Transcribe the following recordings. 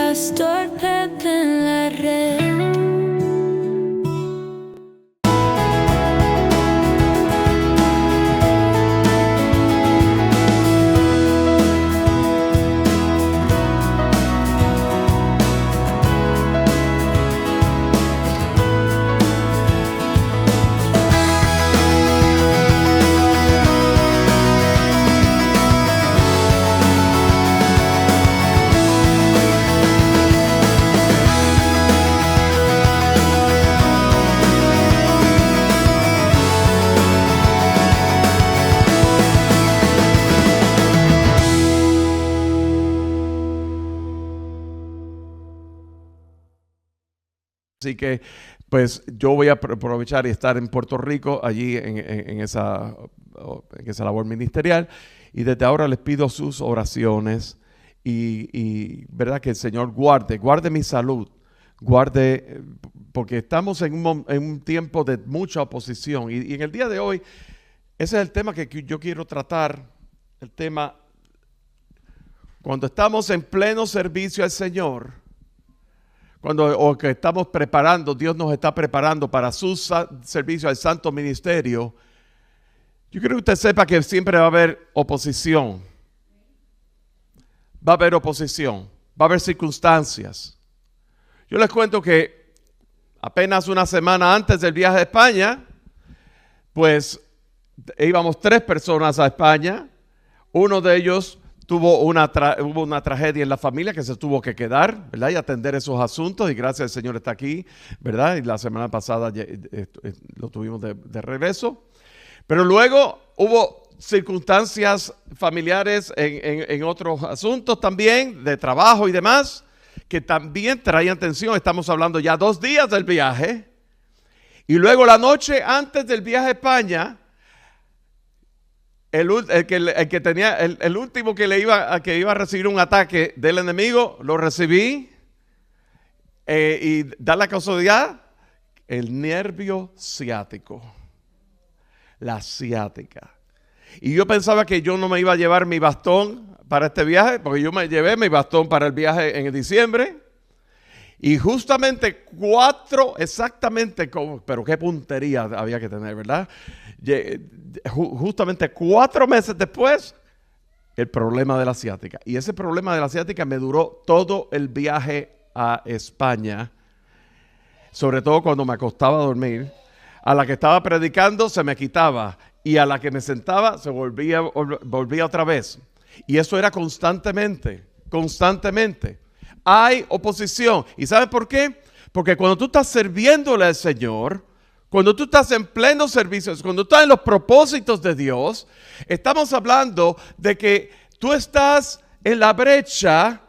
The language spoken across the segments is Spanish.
pastor Pepe en la red. Así que, pues, yo voy a aprovechar y estar en Puerto Rico, allí en esa labor ministerial. Y desde ahora les pido sus oraciones y verdad que el Señor guarde mi salud, porque estamos en un tiempo de mucha oposición. Y en el día de hoy, ese es el tema que yo quiero tratar, el tema, cuando estamos en pleno servicio al Señor, o que estamos preparando, Dios nos está preparando para su servicio al santo ministerio. Yo quiero que usted sepa que siempre va a haber oposición. Va a haber oposición, va a haber circunstancias. Yo les cuento que apenas una semana antes del viaje a España, pues íbamos 3 personas a España. Uno de ellos hubo una tragedia en la familia que se tuvo que quedar, ¿verdad? Y atender esos asuntos, y gracias al Señor está aquí, ¿verdad? Y la semana pasada lo tuvimos de regreso. Pero luego hubo circunstancias familiares en otros asuntos también, de trabajo y demás, que también traían tensión. Estamos hablando ya 2 días del viaje. Y luego la noche antes del viaje a España, el último que iba a recibir un ataque del enemigo, lo recibí. Y da la casualidad, el nervio ciático, la ciática. Y yo pensaba que yo no me iba a llevar mi bastón para este viaje, porque yo me llevé mi bastón para el viaje en diciembre. Y justamente pero qué puntería había que tener, ¿verdad? Justamente 4 meses después, el problema de la ciática. Y ese problema de la ciática me duró todo el viaje a España, sobre todo cuando me acostaba a dormir. A la que estaba predicando se me quitaba, y a la que me sentaba se volvía otra vez. Y eso era constantemente. Hay oposición. ¿Y sabe por qué? Porque cuando tú estás sirviéndole al Señor, cuando tú estás en pleno servicio, cuando tú estás en los propósitos de Dios, estamos hablando de que tú estás en la brecha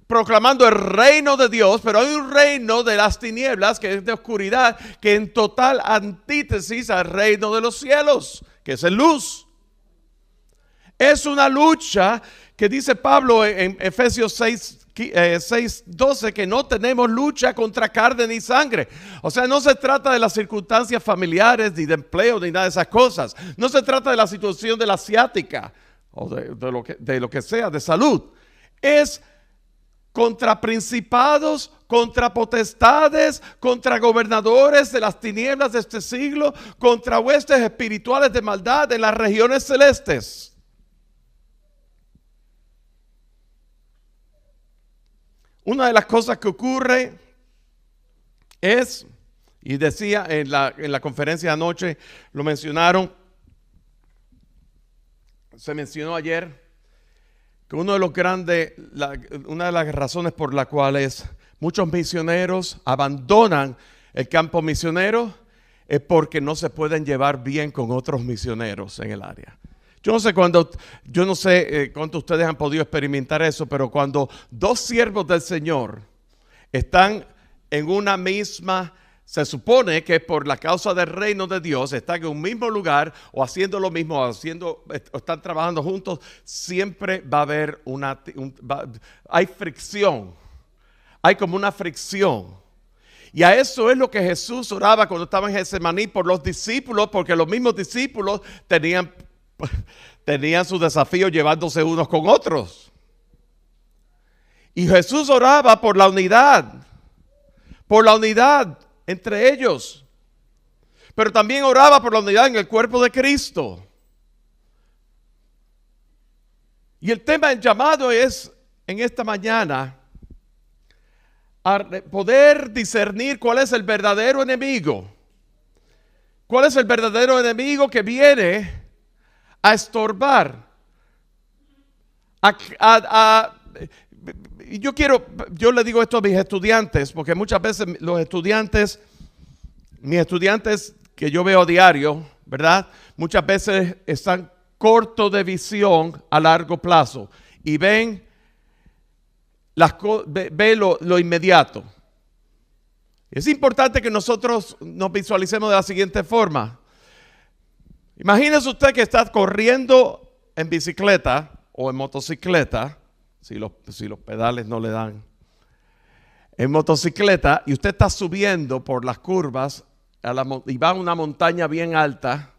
proclamando el reino de Dios, pero hay un reino de las tinieblas, que es de oscuridad, que en total antítesis al reino de los cielos, que es en luz. Es una lucha que dice Pablo en Efesios 6:12, que no tenemos lucha contra carne ni sangre. O sea, no se trata de las circunstancias familiares, ni de empleo, ni nada de esas cosas. No se trata de la situación de la ciática, o de lo que sea, de salud. Es contra principados, contra potestades, contra gobernadores de las tinieblas de este siglo, contra huestes espirituales de maldad en las regiones celestes. Una de las cosas que ocurre es, y decía en la conferencia de anoche, lo mencionaron, se mencionó ayer, que una de las razones por las cuales muchos misioneros abandonan el campo misionero es porque no se pueden llevar bien con otros misioneros en el área. Yo no sé cuánto ustedes han podido experimentar eso, pero cuando 2 siervos del Señor están en una misma, se supone que por la causa del reino de Dios, están en un mismo lugar o haciendo lo mismo, o están trabajando juntos, siempre va a haber hay fricción, hay como una fricción. Y a eso es lo que Jesús oraba cuando estaba en Getsemaní por los discípulos, porque los mismos discípulos tenían su desafío llevándose unos con otros. Y Jesús oraba por la unidad entre ellos. Pero también oraba por la unidad en el cuerpo de Cristo. Y el tema del llamado es, en esta mañana, a poder discernir cuál es el verdadero enemigo. ¿Cuál es el verdadero enemigo que viene a estorbar? Yo le digo esto a mis estudiantes, porque muchas veces mis estudiantes que yo veo a diario, ¿verdad? Muchas veces están cortos de visión a largo plazo y ven lo inmediato. Es importante que nosotros nos visualicemos de la siguiente forma. Imagínese usted que está corriendo en bicicleta o en motocicleta, si los pedales no le dan, en motocicleta, y usted está subiendo por las curvas y va a una montaña bien alta,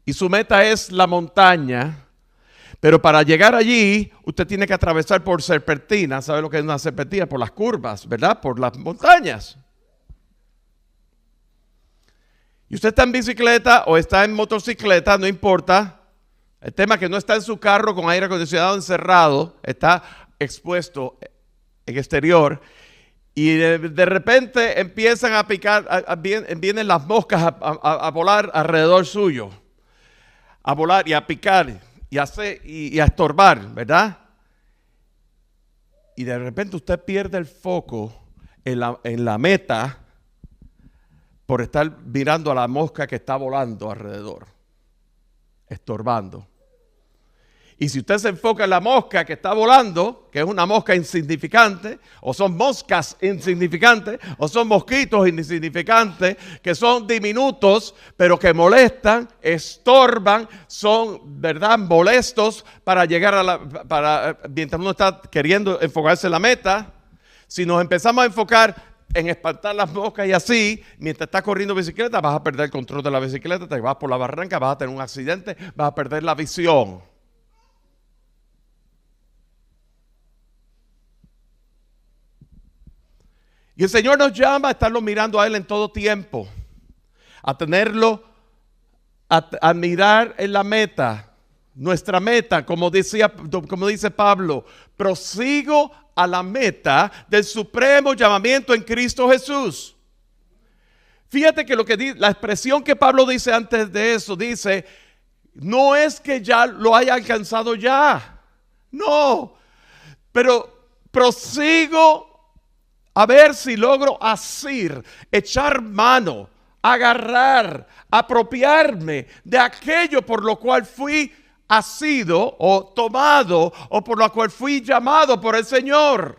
y su meta es la montaña, pero para llegar allí, usted tiene que atravesar por serpentinas. ¿Sabe lo que es una serpentina? Por las curvas, ¿verdad? Por las montañas. Y usted está en bicicleta o está en motocicleta, no importa. El tema es que no está en su carro con aire acondicionado encerrado, está expuesto en exterior. Y de repente empiezan a picar, vienen las moscas a volar alrededor suyo. A volar y a picar y a estorbar, ¿verdad? Y de repente usted pierde el foco en la meta por estar mirando a la mosca que está volando alrededor, estorbando. Y si usted se enfoca en la mosca que está volando, que es una mosca insignificante, o son moscas insignificantes, o son mosquitos insignificantes, que son diminutos, pero que molestan, estorban, son, ¿verdad?, molestos para llegar mientras uno está queriendo enfocarse en la meta. Si nos empezamos a enfocar en espantar las moscas y así, mientras estás corriendo bicicleta, vas a perder el control de la bicicleta, te vas por la barranca, vas a tener un accidente, vas a perder la visión. Y el Señor nos llama a estarlo mirando a Él en todo tiempo, a tenerlo, a mirar en la meta, nuestra meta, como dice Pablo, prosigo a la meta del supremo llamamiento en Cristo Jesús. Fíjate que la expresión que Pablo dice antes de eso, dice, no es que ya lo haya alcanzado ya, no, pero prosigo a ver si logro asir, echar mano, agarrar, apropiarme de aquello por lo cual fui asido o tomado o por lo cual fui llamado por el Señor.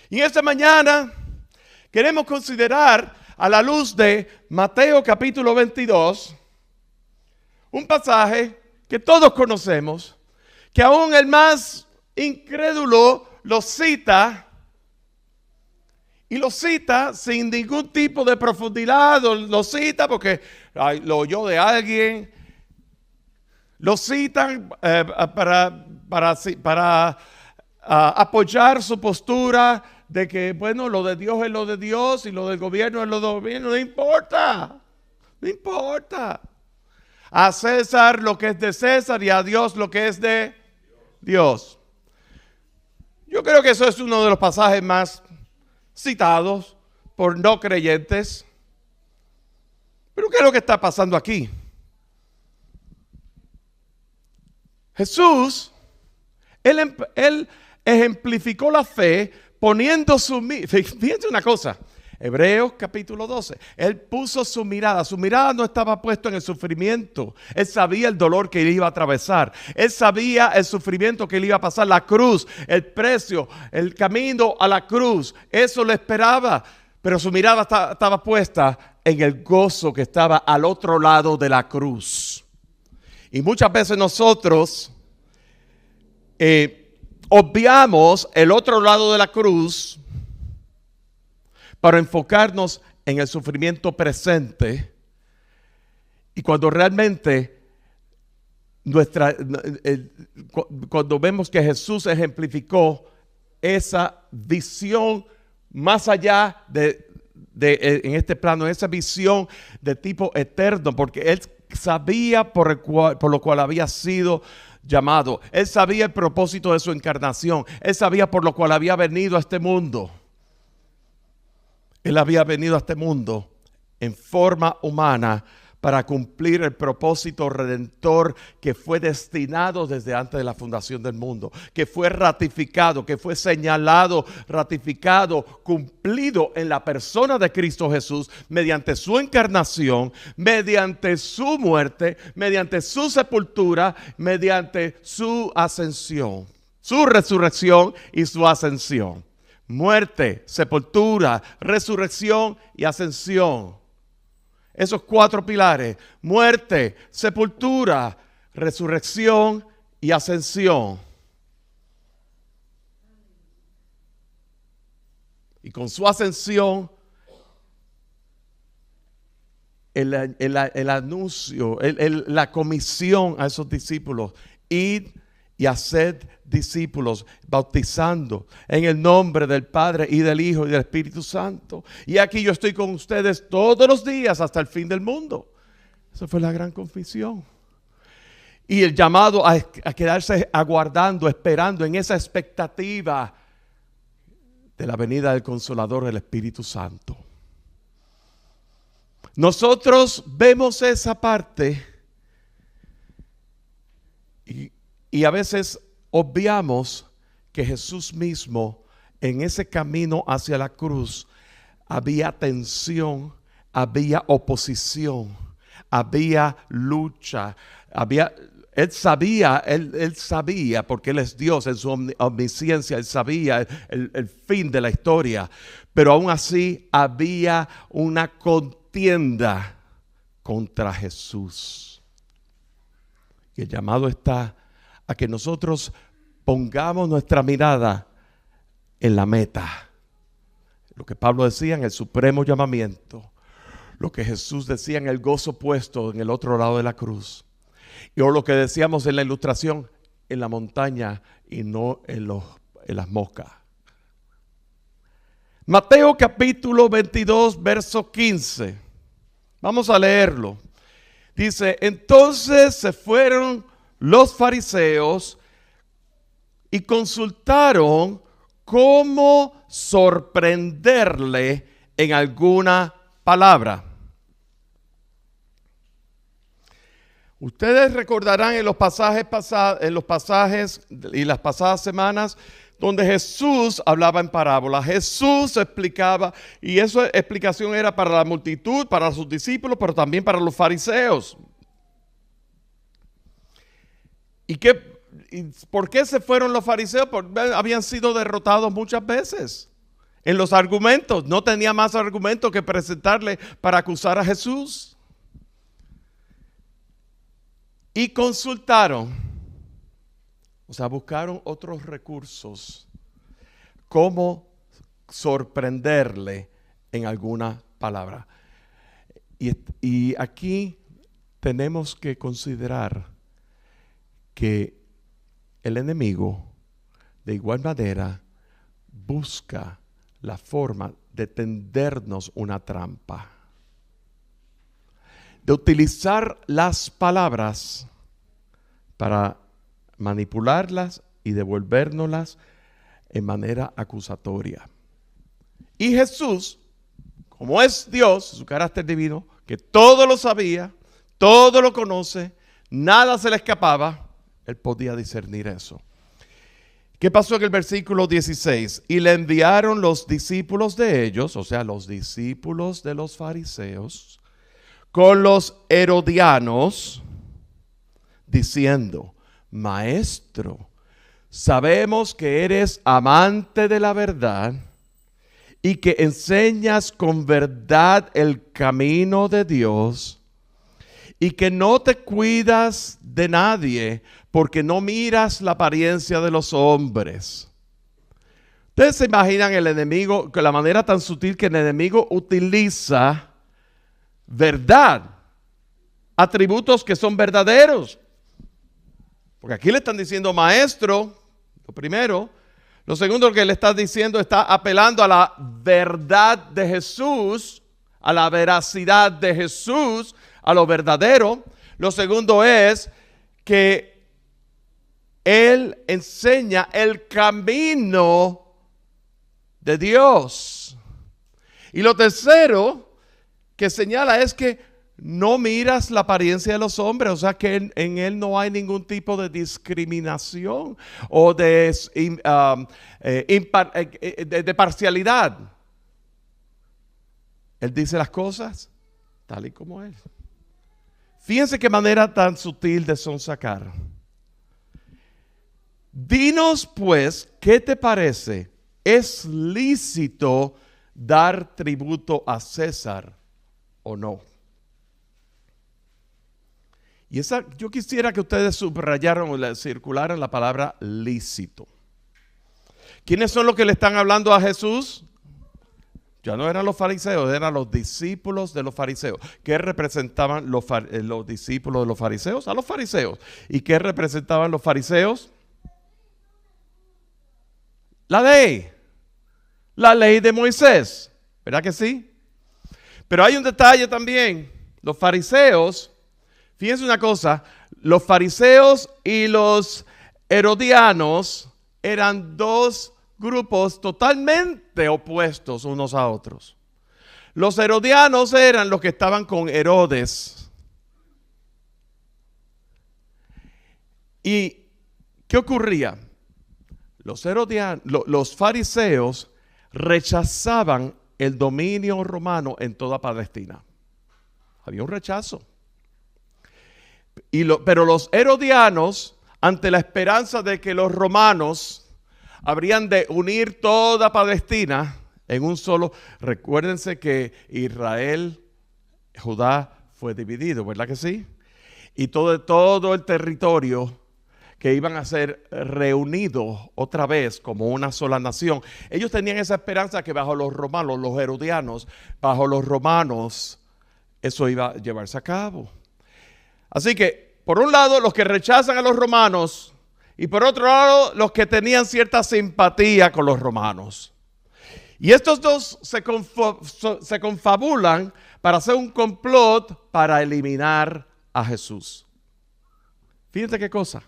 Y esta mañana queremos considerar a la luz de Mateo capítulo 22, un pasaje que todos conocemos, que aún el más incrédulo lo cita, y lo cita sin ningún tipo de profundidad, lo cita porque lo oyó de alguien, lo citan para apoyar su postura de que, bueno, lo de Dios es lo de Dios y lo del gobierno es lo del gobierno, no importa. A César lo que es de César y a Dios lo que es de Dios. Yo creo que eso es uno de los pasajes más citados por no creyentes. Pero ¿qué es lo que está pasando aquí? Jesús, él ejemplificó la fe poniendo fíjense una cosa, Hebreos capítulo 12, él puso su mirada no estaba puesta en el sufrimiento, él sabía el dolor que él iba a atravesar, él sabía el sufrimiento que él iba a pasar, la cruz, el precio, el camino a la cruz, eso lo esperaba, pero su mirada estaba puesta en el gozo que estaba al otro lado de la cruz. Y muchas veces nosotros obviamos el otro lado de la cruz para enfocarnos en el sufrimiento presente, y cuando realmente cuando vemos que Jesús ejemplificó esa visión más allá en este plano, esa visión de tipo eterno, porque Él sabía por lo cual había sido llamado. Él sabía el propósito de su encarnación. Él sabía por lo cual había venido a este mundo. Él había venido a este mundo en forma humana para cumplir el propósito redentor que fue destinado desde antes de la fundación del mundo, que fue ratificado, que fue señalado, ratificado, cumplido en la persona de Cristo Jesús mediante su encarnación, mediante su muerte, mediante su sepultura, mediante su ascensión, su resurrección y su ascensión. Muerte, sepultura, resurrección y ascensión. Esos 4 pilares: muerte, sepultura, resurrección y ascensión. Y con su ascensión, el anuncio, la comisión a esos discípulos: id y haced discípulos, bautizando en el nombre del Padre y del Hijo y del Espíritu Santo. Y aquí yo estoy con ustedes todos los días hasta el fin del mundo. Esa fue la gran confesión. Y el llamado a quedarse aguardando, esperando en esa expectativa de la venida del Consolador, el Espíritu Santo. Nosotros vemos esa parte y a veces obviamos que Jesús mismo, en ese camino hacia la cruz, había tensión, había oposición, había lucha, Él sabía, porque Él es Dios, en su omnisciencia, Él sabía el fin de la historia. Pero aún así había una contienda contra Jesús. Y el llamado está a que nosotros pongamos nuestra mirada en la meta. Lo que Pablo decía en el supremo llamamiento. Lo que Jesús decía en el gozo puesto en el otro lado de la cruz. Y o lo que decíamos en la ilustración, en la montaña y no en las moscas. Mateo capítulo 22, verso 15. Vamos a leerlo. Dice: entonces se fueron los fariseos y consultaron cómo sorprenderle en alguna palabra. Ustedes recordarán en los pasajes y las pasadas semanas donde Jesús hablaba en parábolas. Jesús explicaba, y esa explicación era para la multitud, para sus discípulos, pero también para los fariseos. ¿Y por qué se fueron los fariseos? Porque habían sido derrotados muchas veces en los argumentos. No tenía más argumentos que presentarle para acusar a Jesús. Y consultaron, o sea, buscaron otros recursos, cómo sorprenderle en alguna palabra. Y aquí tenemos que considerar que el enemigo, de igual manera, busca la forma de tendernos una trampa, de utilizar las palabras para manipularlas y devolvérnoslas en manera acusatoria. Y Jesús, como es Dios, su carácter divino, que todo lo sabía, todo lo conoce, nada se le escapaba, Él podía discernir eso. ¿Qué pasó en el versículo 16? Y le enviaron los discípulos de ellos, o sea, los discípulos de los fariseos, con los herodianos, diciendo: Maestro, sabemos que eres amante de la verdad y que enseñas con verdad el camino de Dios y que no te cuidas de nadie porque no miras la apariencia de los hombres. Ustedes se imaginan el enemigo, que la manera tan sutil que el enemigo utiliza verdad, atributos que son verdaderos. Porque aquí le están diciendo maestro, lo primero. Lo segundo que le está diciendo, está apelando a la verdad de Jesús, a la veracidad de Jesús, a lo verdadero. Lo segundo es que Él enseña el camino de Dios. Y lo tercero que señala es que no miras la apariencia de los hombres, o sea que en Él no hay ningún tipo de discriminación o de parcialidad. Él dice las cosas tal y como es. Fíjense qué manera tan sutil de sonsacar. Dinos pues, ¿qué te parece? ¿Es lícito dar tributo a César o no? Y yo quisiera que ustedes subrayaran o circularan la palabra lícito. ¿Quiénes son los que le están hablando a Jesús? Ya no eran los fariseos, eran los discípulos de los fariseos. ¿Qué representaban los discípulos de los fariseos? A los fariseos. ¿Y qué representaban los fariseos? La ley de Moisés, ¿verdad que sí? Pero hay un detalle también. Los fariseos, fíjense una cosa, los fariseos y los herodianos eran dos grupos totalmente opuestos unos a otros. Los herodianos eran los que estaban con Herodes. ¿Y qué ocurría? Los fariseos rechazaban el dominio romano en toda Palestina. Había un rechazo. Pero los herodianos, ante la esperanza de que los romanos habrían de unir toda Palestina en un solo. Recuérdense que Israel, Judá fue dividido, ¿verdad que sí? Y todo el territorio que iban a ser reunidos otra vez como una sola nación. Ellos tenían esa esperanza que bajo los romanos, los herodianos, bajo los romanos, eso iba a llevarse a cabo. Así que, por un lado, los que rechazan a los romanos y por otro lado, los que tenían cierta simpatía con los romanos. Y estos dos se confabulan para hacer un complot para eliminar a Jesús. Fíjense qué cosa.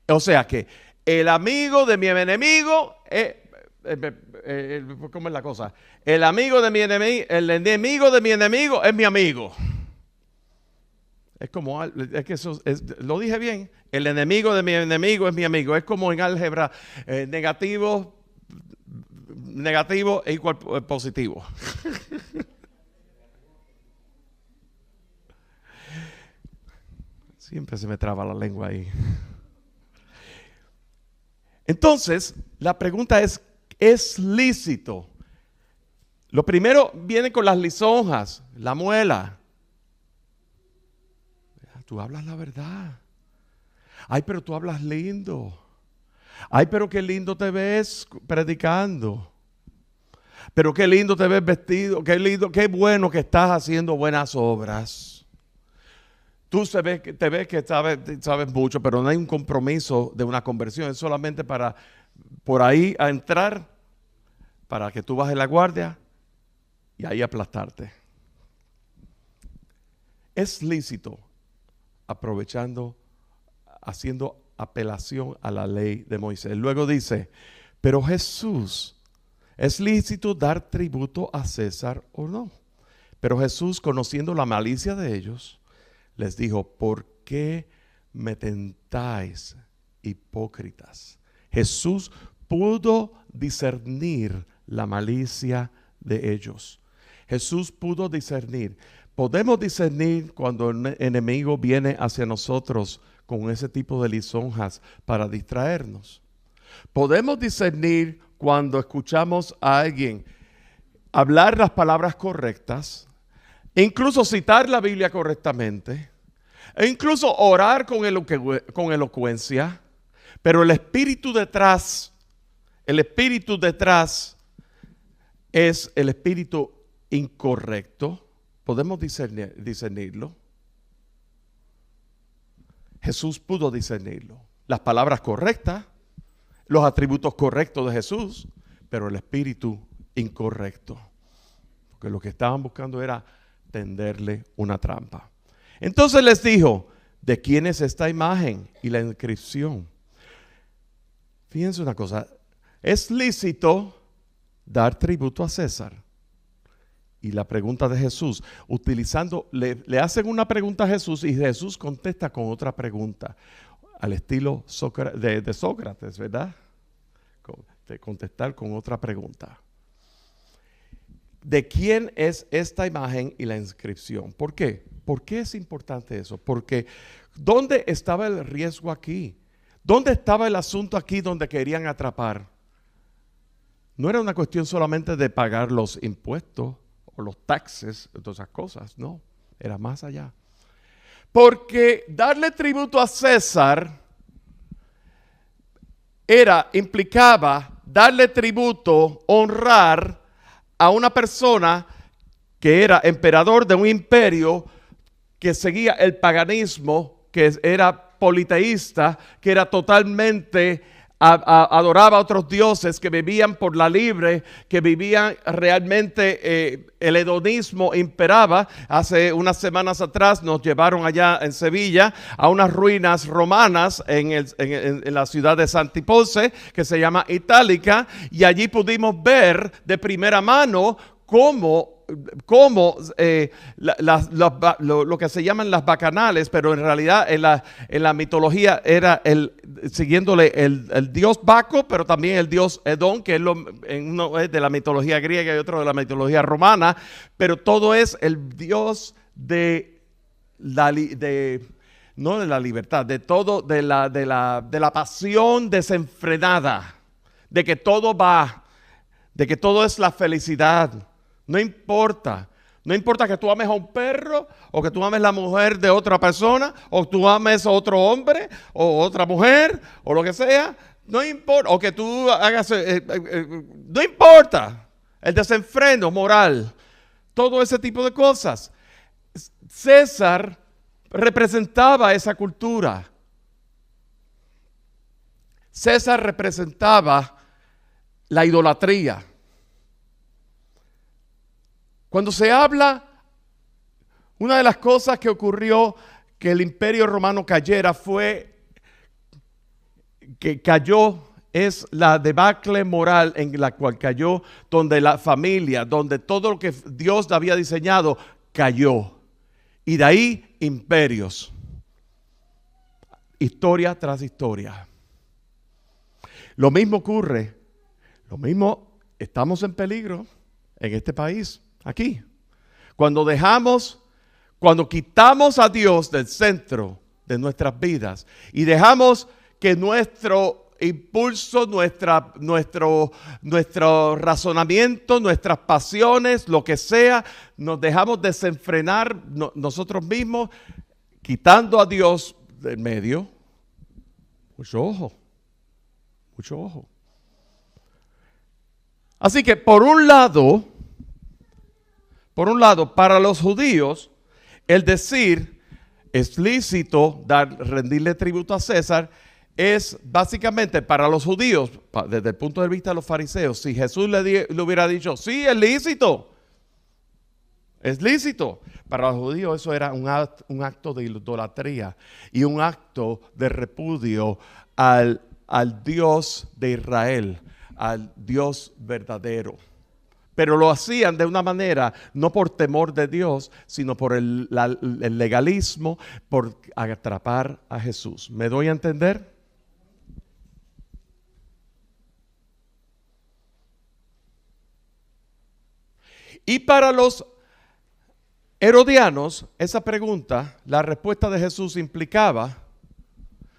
O sea que el amigo de mi enemigo, ¿cómo es la cosa? El enemigo de mi enemigo es mi amigo. Es como, es que eso lo dije bien. El enemigo de mi enemigo es mi amigo. Es como en álgebra, negativo e igual positivo. Siempre se me traba la lengua ahí. Entonces, la pregunta ¿es lícito? Lo primero viene con las lisonjas, la muela. Tú hablas la verdad. Ay, pero tú hablas lindo. Ay, pero qué lindo te ves predicando. Pero qué lindo te ves vestido. Qué lindo, qué bueno que estás haciendo buenas obras. Tú te ves que sabes mucho, pero no hay un compromiso de una conversión. Es solamente para por ahí a entrar, para que tú bajes la guardia y ahí aplastarte. Es lícito, haciendo apelación a la ley de Moisés. Luego dice, pero Jesús, ¿es lícito dar tributo a César o no? Pero Jesús, conociendo la malicia de ellos, les dijo, ¿por qué me tentáis, hipócritas? Jesús pudo discernir la malicia de ellos. Jesús pudo discernir. Podemos discernir cuando el enemigo viene hacia nosotros con ese tipo de lisonjas para distraernos. Podemos discernir cuando escuchamos a alguien hablar las palabras correctas, e incluso citar la Biblia correctamente, e incluso orar con elocuencia, pero el espíritu detrás es el espíritu incorrecto. Podemos discernirlo. Jesús pudo discernirlo. las palabras correctas, los atributos correctos de Jesús, pero el espíritu incorrecto. Porque lo que estaban buscando era tenderle una trampa. Entonces les dijo, ¿de quién es esta imagen y la inscripción? Fíjense una cosa, es lícito dar tributo a César. Y la pregunta de Jesús, le hacen una pregunta a Jesús y Jesús contesta con otra pregunta, al estilo de Sócrates, ¿verdad? De contestar con otra pregunta. ¿De quién es esta imagen y la inscripción? ¿Por qué? ¿Por qué es importante eso? Porque ¿dónde estaba el riesgo aquí? ¿Dónde estaba el asunto aquí donde querían atrapar? No era una cuestión solamente de pagar los impuestos o los taxes, todas esas cosas, no, era más allá. Porque darle tributo a César implicaba darle tributo, honrar a una persona que era emperador de un imperio que seguía el paganismo, que era politeísta, que era totalmente adoraba a otros dioses, que vivían por la libre, que vivían realmente, el hedonismo imperaba. Hace unas semanas atrás nos llevaron allá en Sevilla a unas ruinas romanas en la ciudad de Santipolce, que se llama Itálica, y allí pudimos ver de primera mano cómo lo que se llaman las bacanales, pero en realidad en la mitología era siguiéndole el dios Baco, pero también el dios Edón, que uno es de la mitología griega y otro de la mitología romana, pero todo es el dios no de la libertad, de la pasión desenfrenada, de que todo va, de que todo es la felicidad. No importa que tú ames a un perro, o que tú ames la mujer de otra persona, o tú ames a otro hombre, o otra mujer, o lo que sea. No importa, o que tú hagas, no importa, el desenfreno moral, todo ese tipo de cosas. César representaba esa cultura. César representaba la idolatría. Cuando se habla, una de las cosas que ocurrió que el imperio romano cayera es la debacle moral en la cual cayó, donde la familia, donde todo lo que Dios había diseñado cayó. Y de ahí imperios, historia tras historia. Lo mismo ocurre, estamos en peligro en este país. Aquí, cuando quitamos a Dios del centro de nuestras vidas y dejamos que nuestro impulso, nuestro razonamiento, nuestras pasiones, lo que sea, nos dejamos desenfrenar nosotros mismos, quitando a Dios del medio. Mucho ojo. Así que por un lado, para los judíos, el decir es lícito rendirle tributo a César es básicamente para los judíos, desde el punto de vista de los fariseos, si Jesús le hubiera dicho, sí, es lícito. Para los judíos eso era un acto de idolatría y un acto de repudio al Dios de Israel, al Dios verdadero. Pero lo hacían de una manera, no por temor de Dios, sino por el legalismo, por atrapar a Jesús. ¿Me doy a entender? Y para los herodianos, esa pregunta, la respuesta de Jesús implicaba,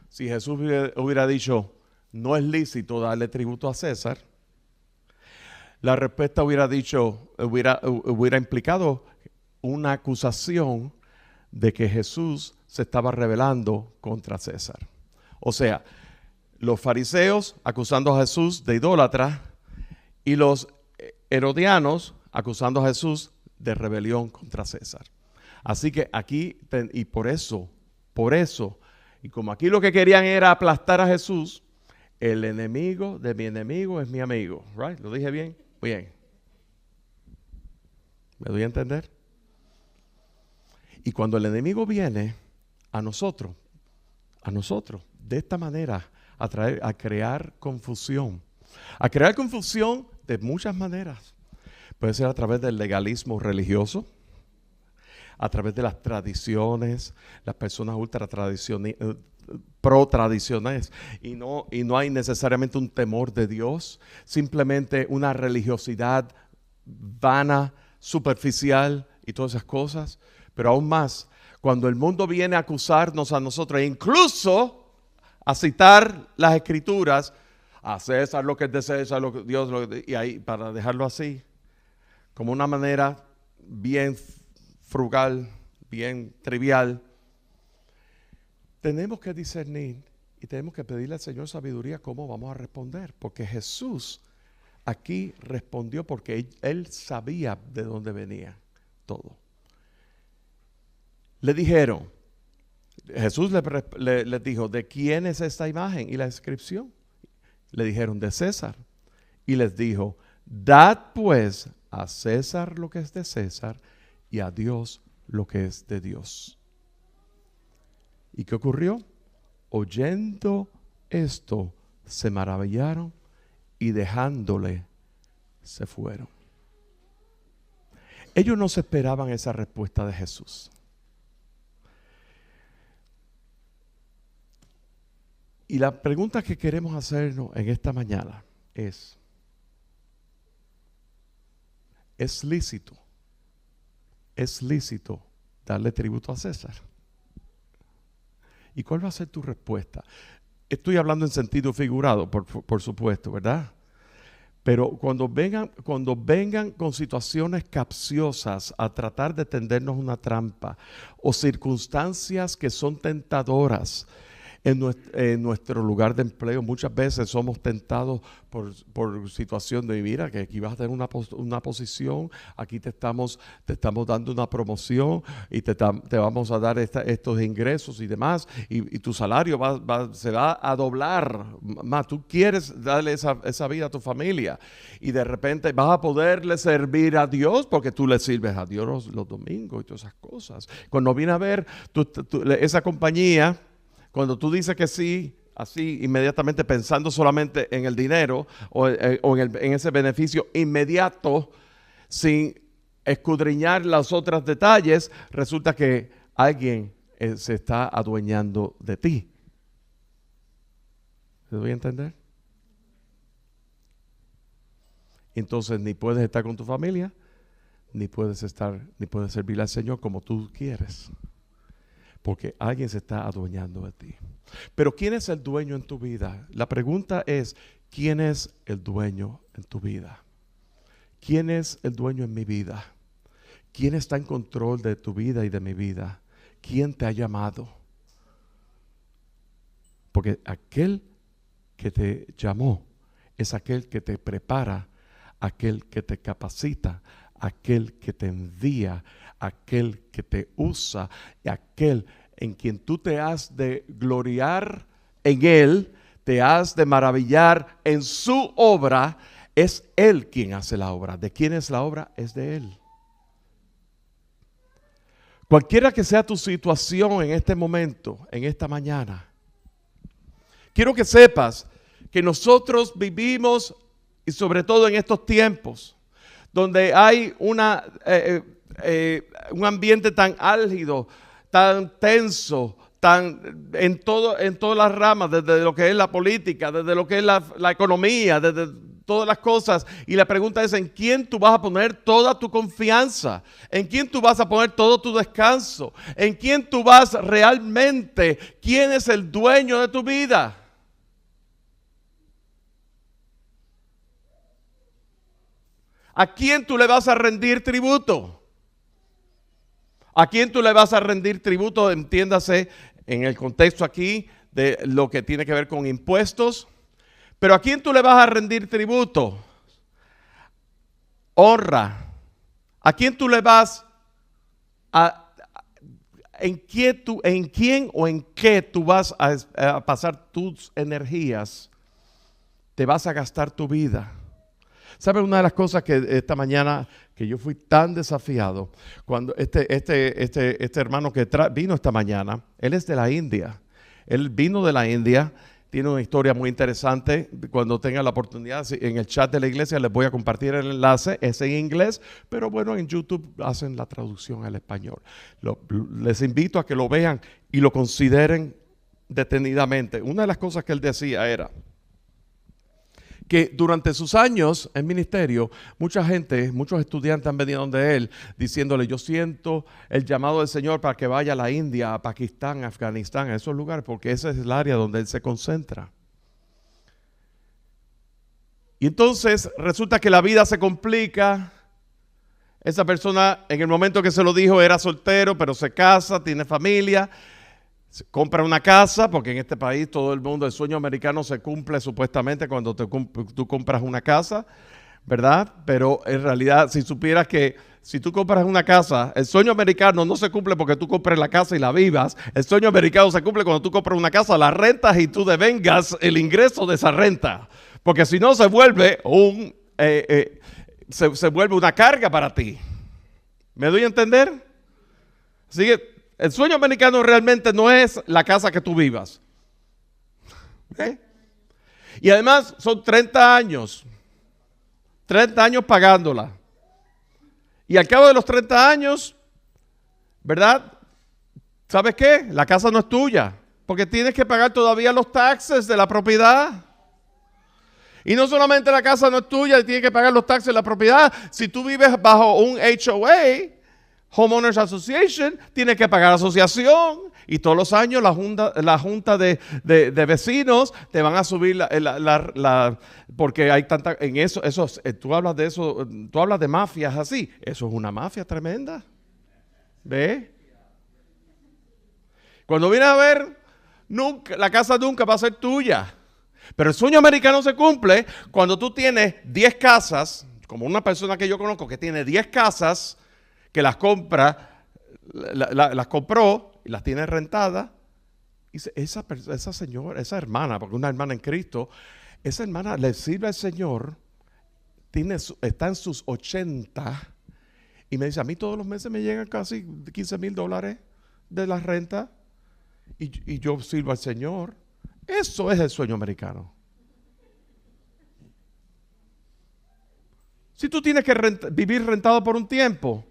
si Jesús hubiera dicho, no es lícito darle tributo a César, la respuesta hubiera implicado una acusación de que Jesús se estaba rebelando contra César. O sea, los fariseos acusando a Jesús de idólatra y los herodianos acusando a Jesús de rebelión contra César. Así que aquí, y por eso Y como aquí lo que querían era aplastar a Jesús, el enemigo de mi enemigo es mi amigo. Right? ¿Lo dije bien? Bien. ¿Me doy a entender? Y cuando el enemigo viene a nosotros, de esta manera, a crear confusión. A crear confusión de muchas maneras. Puede ser a través del legalismo religioso, a través de las tradiciones, las personas pro tradiciones, y no hay necesariamente un temor de Dios, simplemente una religiosidad vana, superficial y todas esas cosas. Pero aún más, cuando el mundo viene a acusarnos a nosotros, e incluso a citar las escrituras, a César lo que es de César, lo que Dios, y ahí para dejarlo así, como una manera bien frugal, bien trivial, tenemos que discernir y tenemos que pedirle al Señor sabiduría cómo vamos a responder, porque Jesús aquí respondió porque él sabía de dónde venía todo. Le dijeron, Jesús les dijo, ¿de quién es esta imagen y la inscripción? Le dijeron, de César. Y les dijo, dad pues a César lo que es de César y a Dios lo que es de Dios. ¿Y qué ocurrió? Oyendo esto, se maravillaron y dejándole, se fueron. Ellos no se esperaban esa respuesta de Jesús. Y la pregunta que queremos hacernos en esta mañana ¿es lícito darle tributo a César? ¿Y cuál va a ser tu respuesta? Estoy hablando en sentido figurado, por supuesto, ¿verdad? Pero cuando vengan con situaciones capciosas a tratar de tendernos una trampa o circunstancias que son tentadoras en nuestro lugar de empleo, muchas veces somos tentados por situación de, mira, que aquí vas a tener una posición, aquí te estamos dando una promoción y te vamos a dar estos ingresos y demás, y tu salario se va a doblar más. Tú quieres darle esa vida a tu familia y de repente vas a poderle servir a Dios porque tú le sirves a Dios los domingos y todas esas cosas. Cuando viene a ver esa compañía, cuando tú dices que sí, así inmediatamente pensando solamente en el dinero o en ese beneficio inmediato, sin escudriñar los otros detalles, resulta que alguien se está adueñando de ti. ¿Se doy a entender? Entonces ni puedes estar con tu familia, ni puedes servir al Señor como tú quieres. Porque alguien se está adueñando de ti. Pero ¿quién es el dueño en tu vida? La pregunta es, ¿quién es el dueño en tu vida? ¿Quién es el dueño en mi vida? ¿Quién está en control de tu vida y de mi vida? ¿Quién te ha llamado? Porque aquel que te llamó es aquel que te prepara, aquel que te capacita, aquel que te envía, aquel que te usa, y aquel en quien tú te has de gloriar en él, te has de maravillar en su obra. Es él quien hace la obra. ¿De quién es la obra? Es de él. Cualquiera que sea tu situación en este momento, en esta mañana, quiero que sepas que nosotros vivimos, y sobre todo en estos tiempos, donde hay un ambiente tan álgido, tan tenso, en todas las ramas, desde lo que es la política, desde lo que es la economía, desde todas las cosas. Y la pregunta es, ¿en quién tú vas a poner toda tu confianza? ¿En quién tú vas a poner todo tu descanso? ¿En quién tú vas realmente? ¿Quién es el dueño de tu vida? ¿A quién tú le vas a rendir tributo? ¿A quién tú le vas a rendir tributo? Entiéndase en el contexto aquí de lo que tiene que ver con impuestos. Pero ¿a quién tú le vas a rendir tributo? Honra. ¿A quién tú le vas a en quién o en qué tú vas a pasar tus energías, te vas a gastar tu vida. ¿Sabes una de las cosas que esta mañana, que yo fui tan desafiado, cuando este hermano que vino esta mañana, él es de la India. Él vino de la India, tiene una historia muy interesante. Cuando tenga la oportunidad, en el chat de la iglesia les voy a compartir el enlace, es en inglés, pero bueno, en YouTube hacen la traducción al español. Les invito a que lo vean y lo consideren detenidamente. Una de las cosas que él decía era que durante sus años en ministerio, mucha gente, muchos estudiantes han venido donde él diciéndole: yo siento el llamado del Señor para que vaya a la India, a Pakistán, a Afganistán, a esos lugares, porque ese es el área donde él se concentra. Y entonces resulta que la vida se complica. Esa persona, en el momento que se lo dijo, era soltero, pero se casa, tiene familia. Compra una casa, porque en este país todo el mundo, el sueño americano se cumple supuestamente cuando tú compras una casa, ¿verdad? Pero en realidad, si supieras que si tú compras una casa, el sueño americano no se cumple porque tú compres la casa y la vivas. El sueño americano se cumple cuando tú compras una casa, la rentas y tú devengas el ingreso de esa renta. Porque si no, se vuelve se vuelve una carga para ti. ¿Me doy a entender? Así que el sueño americano realmente no es la casa que tú vivas. Y además son 30 años. 30 años pagándola. Y al cabo de los 30 años, ¿verdad? ¿Sabes qué? La casa no es tuya. Porque tienes que pagar todavía los taxes de la propiedad. Y no solamente la casa no es tuya, tienes que pagar los taxes de la propiedad. Si tú vives bajo un HOA, Homeowners Association, tiene que pagar asociación, y todos los años la junta de vecinos te van a subir porque hay tanta, en eso, tú hablas de eso, tú hablas de mafias así, eso es una mafia tremenda. ¿Ve? Cuando vienes a ver, la casa nunca va a ser tuya. Pero el sueño americano se cumple cuando tú tienes 10 casas, como una persona que yo conozco que tiene 10 casas, que las compra, las compró y las tiene rentadas. Y esa señora, esa hermana, porque una hermana en Cristo, esa hermana le sirve al Señor, está en sus 80 y me dice: a mí todos los meses me llegan casi $15,000 de la renta y yo sirvo al Señor. Eso es el sueño americano. Si tú tienes que vivir rentado por un tiempo,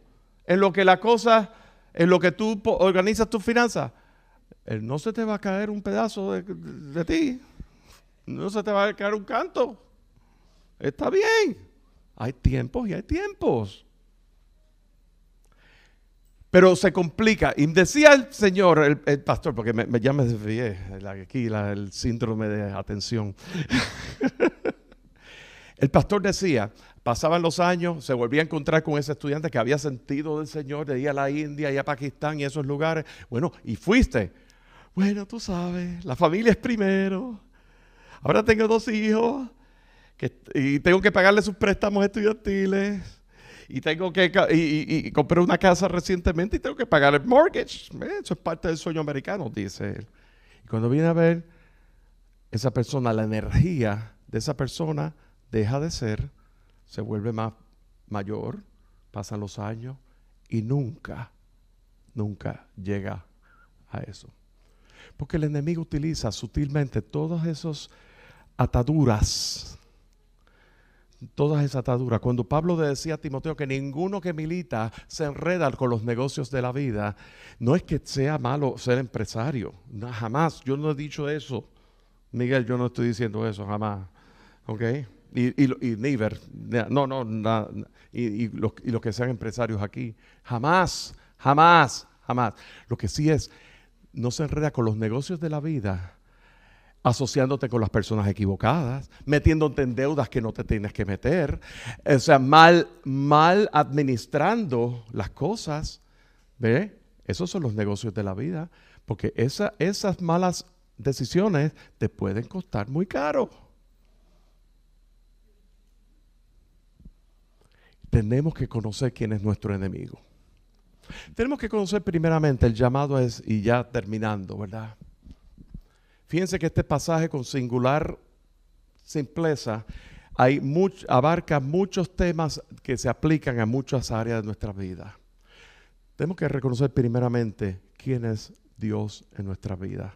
en lo que tú organizas tus finanzas, no se te va a caer un pedazo de ti. No se te va a caer un canto. Está bien. Hay tiempos y hay tiempos. Pero se complica. Y decía el Señor, el pastor, porque ya me desvié, aquí el síndrome de atención. El pastor decía, pasaban los años, se volvía a encontrar con ese estudiante que había sentido del Señor, de ir a la India y a Pakistán y esos lugares. Bueno, y fuiste. Bueno, tú sabes, la familia es primero. Ahora tengo 2 hijos y tengo que pagarle sus préstamos estudiantiles. Y compré una casa recientemente y tengo que pagar el mortgage. Eso es parte del sueño americano, dice él. Y cuando viene a ver, esa persona, la energía de esa persona deja de ser, se vuelve más mayor, pasan los años y nunca llega a eso. Porque el enemigo utiliza sutilmente todas esas ataduras. Cuando Pablo le decía a Timoteo que ninguno que milita se enreda con los negocios de la vida, no es que sea malo ser empresario, no, jamás, yo no he dicho eso. Miguel, yo no estoy diciendo eso, jamás. ¿Ok? Y los que sean empresarios aquí, jamás. Lo que sí es, no se enreda con los negocios de la vida, asociándote con las personas equivocadas, metiéndote en deudas que no te tienes que meter, o sea, mal administrando las cosas. ¿Ve? Esos son los negocios de la vida, porque esas malas decisiones te pueden costar muy caro. Tenemos que conocer quién es nuestro enemigo. Tenemos que conocer primeramente, el llamado es, y ya terminando, ¿verdad? Fíjense que este pasaje con singular simpleza abarca muchos temas que se aplican a muchas áreas de nuestra vida. Tenemos que reconocer primeramente quién es Dios en nuestra vida.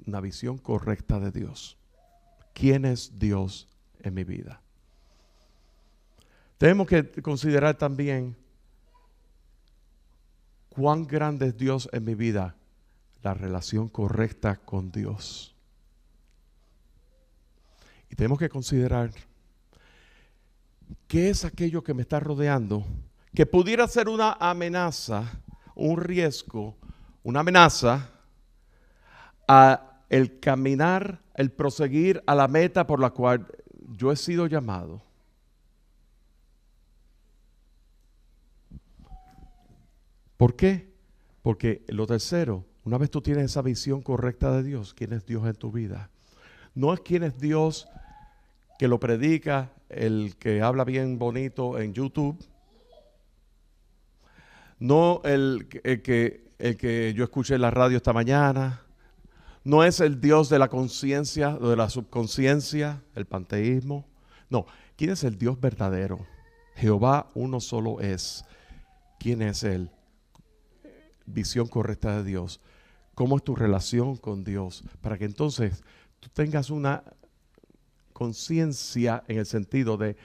Una visión correcta de Dios. ¿Quién es Dios en mi vida? Tenemos que considerar también cuán grande es Dios en mi vida. La relación correcta con Dios. Y tenemos que considerar qué es aquello que me está rodeando, que pudiera ser una amenaza, un riesgo, una amenaza a el caminar, el proseguir a la meta por la cual yo he sido llamado. ¿Por qué? Porque lo tercero, una vez tú tienes esa visión correcta de Dios, ¿quién es Dios en tu vida? No es quién es Dios que lo predica, el que habla bien bonito en YouTube. No el que yo escuché en la radio esta mañana. No es el Dios de la conciencia o de la subconsciencia, el panteísmo. No, ¿quién es el Dios verdadero? Jehová uno solo es. ¿Quién es Él? Visión correcta de Dios. ¿Cómo es tu relación con Dios? Para que entonces tú tengas una conciencia en el sentido de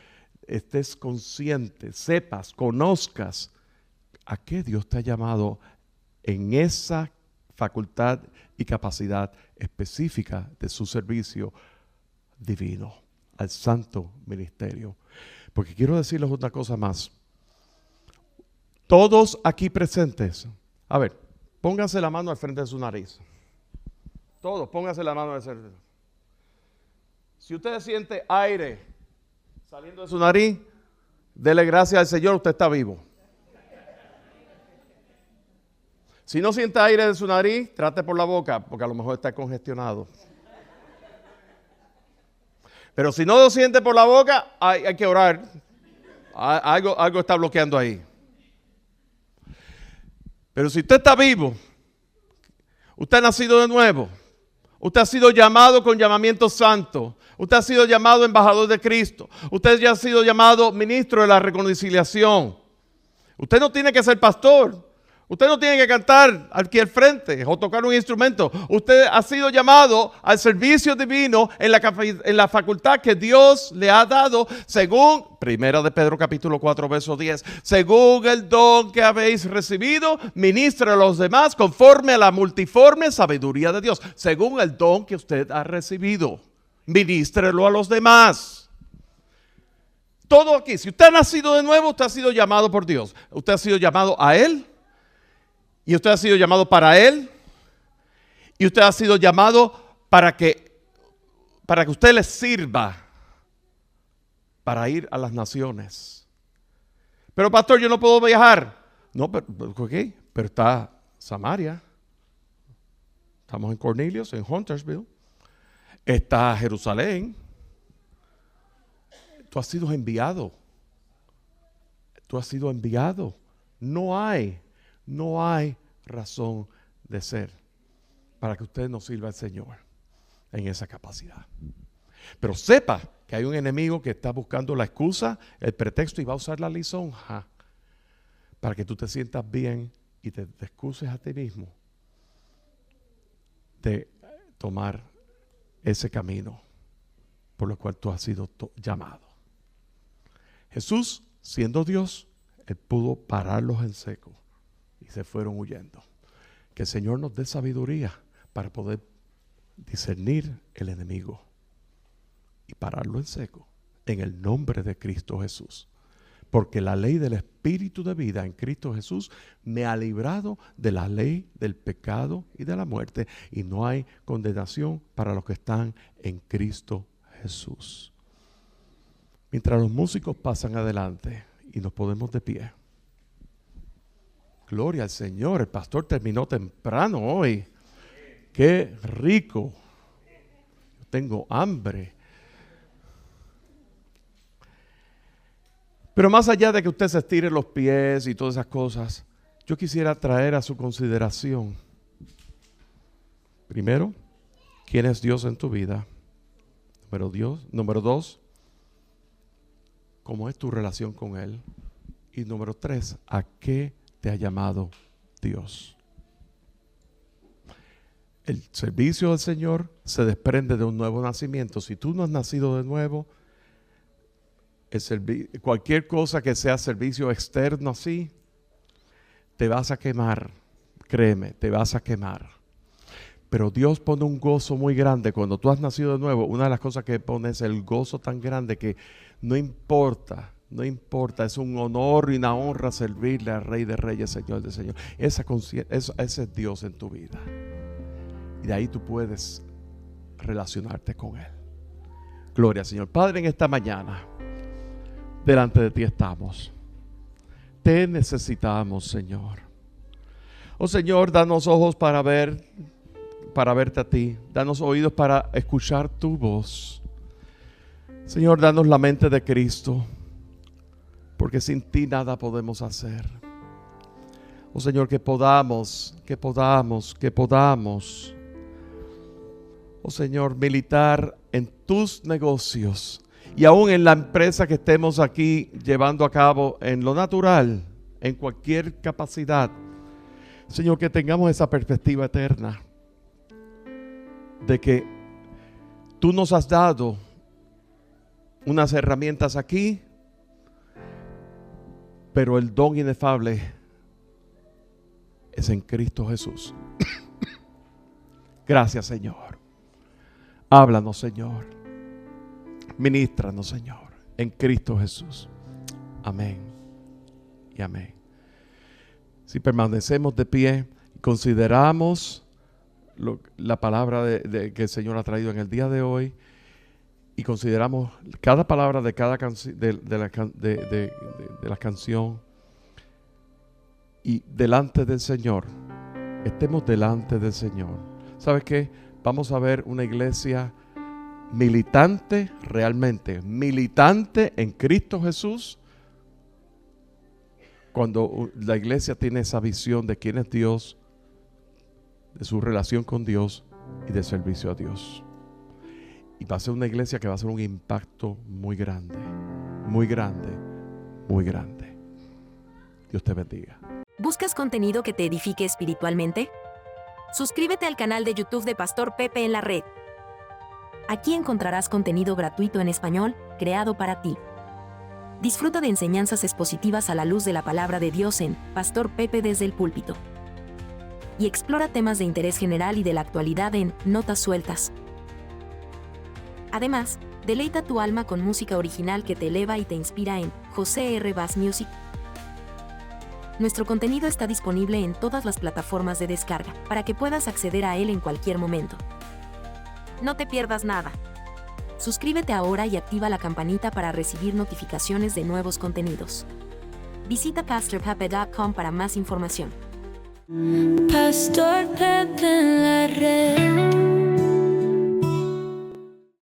estés consciente, sepas, conozcas a qué Dios te ha llamado en esa facultad y capacidad específica de su servicio divino, al santo ministerio. Porque quiero decirles otra cosa más. Todos aquí presentes, a ver, pónganse la mano al frente de su nariz. Todos, pónganse la mano al frente. Si usted siente aire saliendo de su nariz, dele gracias al Señor, usted está vivo. Si no siente aire de su nariz, trate por la boca, porque a lo mejor está congestionado. Pero si no lo siente por la boca, hay que orar. Algo está bloqueando ahí. Pero si usted está vivo, usted ha nacido de nuevo, usted ha sido llamado con llamamiento santo, usted ha sido llamado embajador de Cristo, usted ya ha sido llamado ministro de la reconciliación. Usted no tiene que ser pastor. Usted no tiene que cantar aquí al frente o tocar un instrumento. Usted ha sido llamado al servicio divino en la facultad que Dios le ha dado según, 1 de Pedro capítulo 4 verso 10, según el don que habéis recibido, ministre a los demás conforme a la multiforme sabiduría de Dios. Según el don que usted ha recibido, ministrelo a los demás. Todo aquí, si usted ha nacido de nuevo, usted ha sido llamado por Dios. Usted ha sido llamado a Él. Y usted ha sido llamado para Él. Y usted ha sido llamado para que usted le sirva para ir a las naciones. Pero pastor, yo no puedo viajar. No, pero está Samaria. Estamos en Cornelius, en Huntersville. Está Jerusalén. Tú has sido enviado. Tú has sido enviado. No hay razón de ser para que usted no sirva al Señor en esa capacidad. Pero sepa que hay un enemigo que está buscando la excusa, el pretexto y va a usar la lisonja para que tú te sientas bien y te excuses a ti mismo de tomar ese camino por lo cual tú has sido llamado. Jesús, siendo Dios, Él pudo pararlos en seco. Y se fueron huyendo. Que el Señor nos dé sabiduría para poder discernir el enemigo y pararlo en seco en el nombre de Cristo Jesús. Porque la ley del Espíritu de vida en Cristo Jesús me ha librado de la ley del pecado y de la muerte. Y no hay condenación para los que están en Cristo Jesús. Mientras los músicos pasan adelante y nos ponemos de pie. Gloria al Señor, el pastor terminó temprano hoy. Qué rico. Yo tengo hambre. Pero más allá de que usted se estire los pies y todas esas cosas, yo quisiera traer a su consideración, primero, ¿quién es Dios en tu vida? Número dos, ¿cómo es tu relación con Él? Y número tres, ¿a qué te ha llamado Dios? El servicio del Señor se desprende de un nuevo nacimiento. Si tú no has nacido de nuevo, cualquier cosa que sea servicio externo así, te vas a quemar. Créeme, te vas a quemar. Pero Dios pone un gozo muy grande. Cuando tú has nacido de nuevo, una de las cosas que pone es el gozo tan grande que no importa, es un honor y una honra servirle al Rey de Reyes, Señor de Señor. Ese es Dios en tu vida. Y de ahí tú puedes relacionarte con Él. Gloria al Señor. Padre, en esta mañana, delante de ti estamos. Te necesitamos, Señor. Oh Señor, danos ojos para verte a ti. Danos oídos para escuchar tu voz. Señor, danos la mente de Cristo, porque sin ti nada podemos hacer. Oh Señor, que podamos, oh Señor, militar en tus negocios y aún en la empresa que estemos aquí llevando a cabo en lo natural, en cualquier capacidad. Señor, que tengamos esa perspectiva eterna de que tú nos has dado unas herramientas aquí, pero el don inefable es en Cristo Jesús. Gracias, Señor. Háblanos, Señor. Ministranos, Señor, en Cristo Jesús. Amén y amén. Si permanecemos de pie, consideramos la palabra que el Señor ha traído en el día de hoy y consideramos cada palabra de cada de la canción y delante del Señor. Estemos delante del Señor. ¿Sabes qué? Vamos a ver una iglesia militante, realmente militante en Cristo Jesús. Cuando la iglesia tiene esa visión de quién es Dios, de su relación con Dios y de servicio a Dios. Y va a ser una iglesia que va a hacer un impacto muy grande, muy grande, muy grande. Dios te bendiga. ¿Buscas contenido que te edifique espiritualmente? Suscríbete al canal de YouTube de Pastor Pepe en la Red. Aquí encontrarás contenido gratuito en español, creado para ti. Disfruta de enseñanzas expositivas a la luz de la palabra de Dios en Pastor Pepe desde el púlpito. Y explora temas de interés general y de la actualidad en Notas Sueltas. Además, deleita tu alma con música original que te eleva y te inspira en José R. Bass Music. Nuestro contenido está disponible en todas las plataformas de descarga, para que puedas acceder a él en cualquier momento. No te pierdas nada. Suscríbete ahora y activa la campanita para recibir notificaciones de nuevos contenidos. Visita pastorpepe.com para más información. Pastor Pepe en la red.